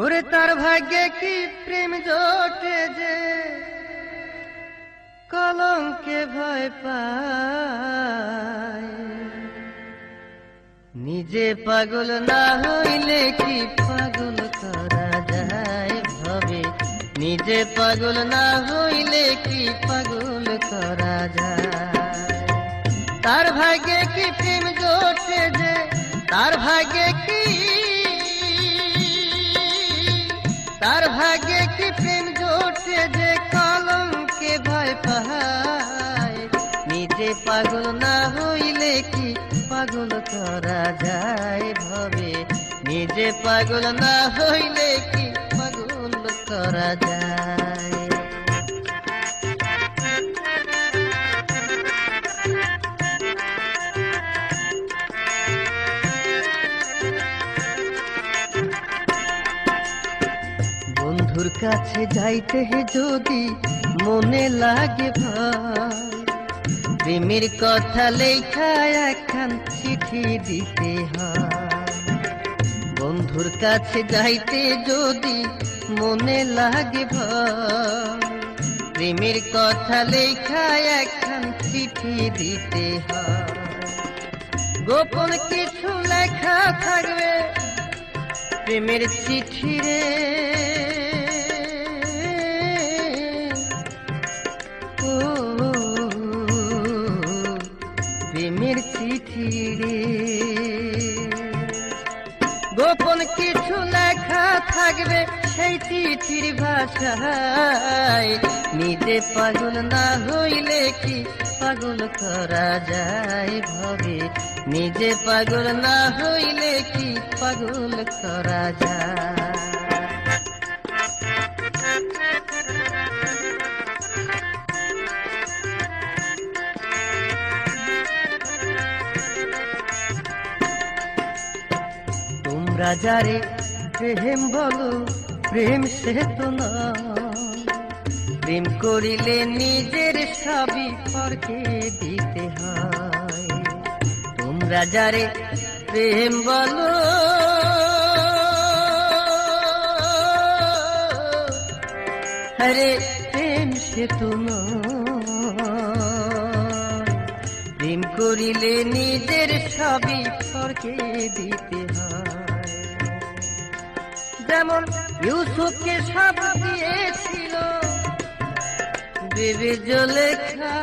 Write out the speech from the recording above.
ওরে তার ভাগ্যে কি প্রেম জোটে যে কলঙ্কে ভয় পায়। নিজে পাগল না হইলে কি পাগল করা যায় ভাবে, নিজে পাগল না হইলে কি পাগল করা যায়। তার ভাগ্যে কি প্রেম জোটে যে, তার ভাগ্যে কি, তার ভাগ্যে কি প্রেম জোটে যে কলঙ্কে ভয় পায়। নিজে পাগল না হইলে কি পাগল করা যায় ভাবে, নিজে পাগল না হইলে কি পাগল করা যায়। বন্ধুর কাছে যাইতে যদি মনে লাগে ভাই, প্রেমের কথা লেখা একখান চিঠি দিতে হয়। বন্ধুর কাছে যাইতে যদি মনে লাগে ভাই, প্রেমের কথা লেখা একখান চিঠি দিতে হয়। গোপন কিছু লেখা থাকবে প্রেমের চিঠি রে, প্রেমের চিঠি রে। গোপন কিছু লেখা থাকবে সেই চিঠির ভাষায়। নিজে পাগল না হইলে কি পাগল করা যায় ভাবে, নিজে পাগল না হইলে কি পাগল করা যায়। তোমরা যারে প্রেম বলো প্রেম সে তো না, প্রেম করিলে নিজের সবই পরকে দিতে হয়। তোমরা যারে প্রেম বলো আরে প্রেম সে তো না, প্রেম করিলে নিজের সবই পরকে দিতে হয়। যেমন ইউসুফকে সাপ দিয়েছিল বিবি জুলেখা,